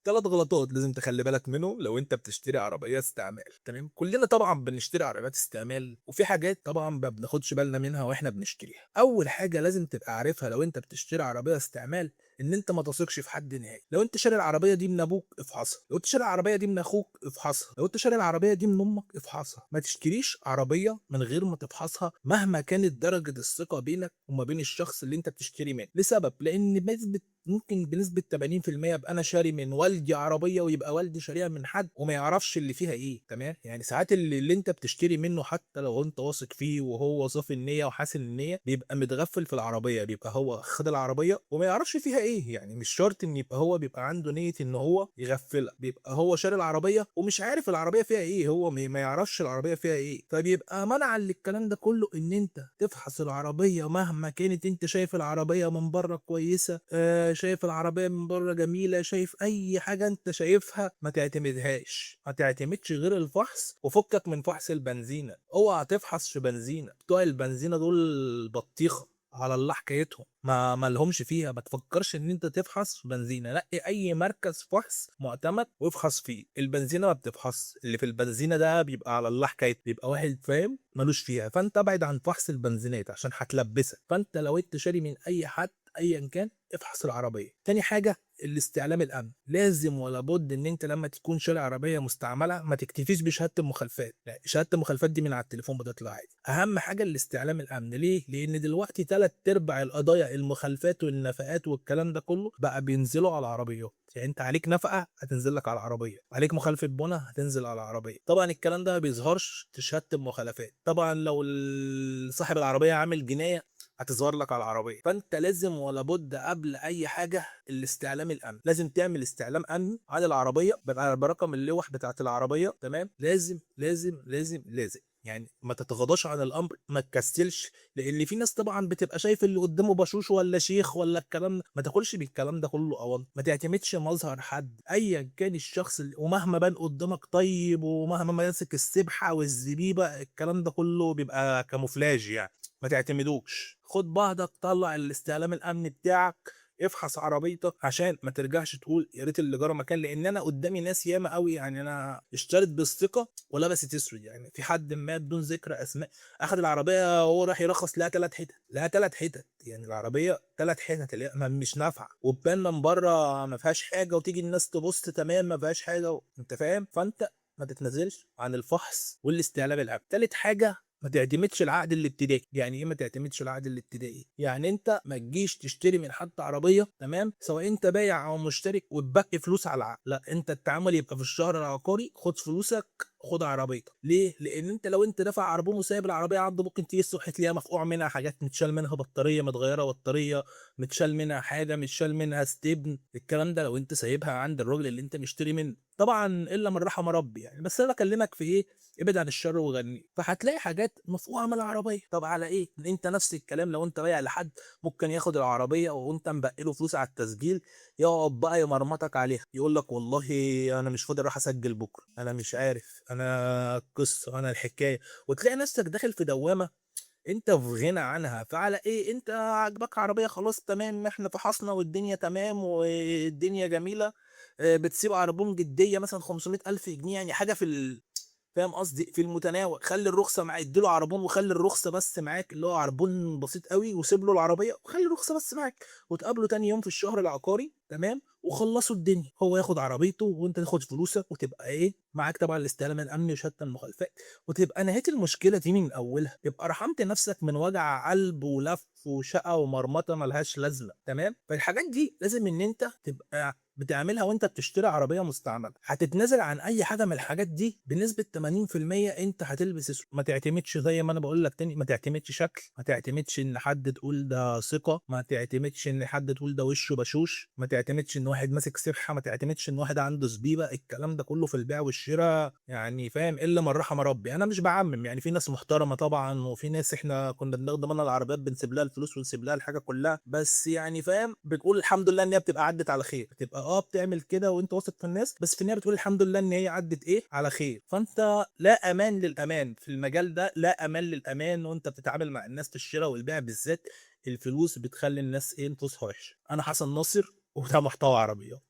3 غلطات لازم تخلّي بالك منهم لو أنت بتشتري عربية استعمال، تمام؟ كلّنا طبعًا بنشتري عربيات استعمال، وفي حاجات طبعًا ما بناخدش بالنا منها وإحنا بنشتريها. أول حاجة لازم تبقى عارفها لو أنت بتشتري عربية استعمال، إن أنت ما تثقش في حد نهائي. لو أنت شاري العربية دي من أبوك افحصها، لو أنت شاري العربية دي من أخوك افحصها، لو أنت شاري العربية دي من أمك افحصها. ما تشتريش عربية من غير ما تفحصها مهما كانت درجة الثقة بينك وما بين الشخص اللي أنت بتشتري منه، لسبب لإن ممكن بنسبة 80% ابقى انا شاري من والدي عربيه ويبقى والدي شاريها من حد وما يعرفش اللي فيها ايه، تمام؟ يعني ساعات اللي انت بتشتري منه حتى لو انت واثق فيه وهو صافي النيه وحاسن النيه بيبقى متغفل في العربيه، بيبقى هو خد العربيه وما يعرفش فيها ايه. يعني مش شرط ان يبقى هو بيبقى عنده نيه ان هو يغفلك، بيبقى هو شاري العربيه ومش عارف العربيه فيها ايه، هو ما يعرفش العربيه فيها ايه. فبيبقى منعا للكلام ده كله ان انت تفحص العربيه مهما كانت انت شايف العربيه من بره كويسه، شايف العربية من بره جميلة، شايف أي حاجة أنت شايفها ما تعتمدهاش، ما تعتمدش غير الفحص. وفكك من فحص البنزينة، اوعى تفحص في بنزينة، بتوع البنزينة دول بطيخة على الله حكايتهم، ما لهمش فيها. ما تفكرش ان انت تفحص في بنزينه، نقي اي مركز فحص معتمد وافحص فيه. البنزينه ما بتفحص، اللي في البنزينه ده بيبقى على الله حكايته، بيبقى واحد فاهم ملوش فيها. فانت ابعد عن فحص البنزينات عشان هتلبسك. فانت لو انت شاري من اي حد ايا كان افحص العربيه. تاني حاجه الاستعلام الامن، لازم ولا بد ان انت لما تكون شاري عربيه مستعمله ما تكتفيش بشهاده المخالفات، لا شهاده المخالفات دي من على التليفون بتطلع عادي. اهم حاجه الاستعلام الامن. ليه؟ لان دلوقتي 3/4 القضايا المخالفات والنفقات والكلام ده كله بقى بينزلوا على العربيات. يعني انت عليك نفقه هتنزل لك على العربيه، عليك مخالفه بنا هتنزل على العربيه. طبعا الكلام ده ما بيظهرش في شهاده المخالفات، طبعا لو صاحب العربيه عامل جنايه هتظهر لك على العربيه. فانت لازم ولا بد قبل اي حاجه الاستعلام الامن، لازم تعمل استعلام امني على العربيه برقم اللوح بتاعت العربيه، تمام؟ لازم لازم لازم لازم يعني ما تتغاضاش عن الامر، ما تكسلش. لان في ناس طبعا بتبقى شايف اللي قدامه بشوش ولا شيخ ولا الكلام ده، ما تاكلش بالكلام ده كله اوان. ما تعتمدش مظهر حد ايا كان الشخص ومهما بان قدامك طيب ومهما ماسك السبحه والزبيبه، الكلام ده كله بيبقى كاموفلاج يعني. ما تعتمدوش، خد بعضك طلع الاستعلام الامني بتاعك، افحص عربيتك عشان ما ترجعش تقول يا ريت اللي جرى مكان. لان انا قدامي ناس ياما قوي، يعني انا اشتريت بالثقه ولبست اسود. يعني في حد ما بدون ذكر اسماء اخد العربيه وهو راح يرخص لها 3 حتت، لها 3 حتت، يعني العربيه 3 حتت اللي مش نافعه وبان من بره ما فيهاش حاجه، وتيجي الناس تبص تمام ما فيهاش حاجه انت فاهم. فانت ما تتنازلش عن الفحص والاستعلام الامني. تالت حاجه ما تعتمدش العقد الابتدائي. يعني ايه ما تعتمدش العقد الابتدائي؟ يعني انت ما تجيش تشتري من حد عربيه، تمام، سواء انت بايع او مشترك وتبقي فلوس على العقد. لا، انت التعامل يبقى في الشهر العقاري خد فلوسك، خد عربيتك. ليه؟ لان انت لو انت دافع عربون وسايب العربيه عنده ممكن تيجي الصبح تلاقيها مفقوع منها حاجات، متشال منها بطاريه، متغيره بطاريه، متشال منها حاجه، متشال منها ستيبن. الكلام ده لو انت سايبها عند الراجل اللي انت مشتري منه، طبعا الا من رحم ربي يعني. بس انا بكلمك في ايه؟ ابعد عن الشر وغني. فهتلاقي حاجات مفقوعه من العربيه. طب على ايه؟ انت نفس الكلام لو انت بايع لحد ممكن ياخد العربيه وانت مبقي له فلوس على التسجيل، يقعد بقى يمرمطك عليها، يقول لك والله انا مش فاضي اروح اسجل بكره، انا مش عارف، انا القصه، انا الحكايه. وتلاقي نفسك داخل في دوامه انت في غنى عنها. فعلى ايه؟ انت عاجبك عربيه خلاص تمام، احنا فحصنا والدنيا تمام والدنيا جميله، بتسيب عربون جديه مثلا 500,000 جنيه، يعني حاجه فاهم قصدي في المتناول. خلي الرخصه معاك، اديله عربون وخلي الرخصه بس معاك، اللي هو عربون بسيط قوي، وسيب له العربيه وخلي الرخصه بس معاك، وتقابله تاني يوم في الشهر العقاري، تمام، وخلصوا الدنيا. هو ياخد عربيته وانت تاخد فلوسك، وتبقى ايه معاك طبعا الاستعلام الامني وشهاده المخالفات، وتبقى نهايه المشكله دي من اولها. تبقى رحمت نفسك من وجع قلب ولف وشقه ومرمطه ملهاش لازمه، تمام. فالحاجات دي لازم ان انت تبقى بتعملها وانت بتشتري عربيه مستعمله. هتتنازل عن اي حاجه من الحاجات دي بنسبه 80%، انت هتلبس اسود. ما تعتمدش زي ما انا بقول لك تاني، ما تعتمدش شكل، ما تعتمدش ان حد تقول ده ثقه، ما تعتمدش ان حد تقول ده وشه بشوش، ما تعتمدش ان واحد ماسك سبحه، ما تعتمدش ان واحد عنده زبيبه. الكلام ده كله في البيع والشراء يعني فاهم الا من رحم ربي. انا مش بعمم يعني، في ناس محترمه طبعا، وفي ناس احنا كنا بناخد منها العربيات بنسيب لها الفلوس ونسيب لها الحاجه كلها، بس يعني فاهم بتقول الحمد لله ان هي بتبقى عدت على خير. بتبقى بتعمل كده وانت واثق في الناس، بس في النهايه بتقول الحمد لله ان هي عدت ايه على خير. فانت لا امان للامان في المجال ده، لا امان للامان وانت بتتعامل مع الناس في الشراء والبيع بالذات. الفلوس بتخلي الناس ايه نفوسها وحشه. انا حسن ناصر وده محتوى عربيات.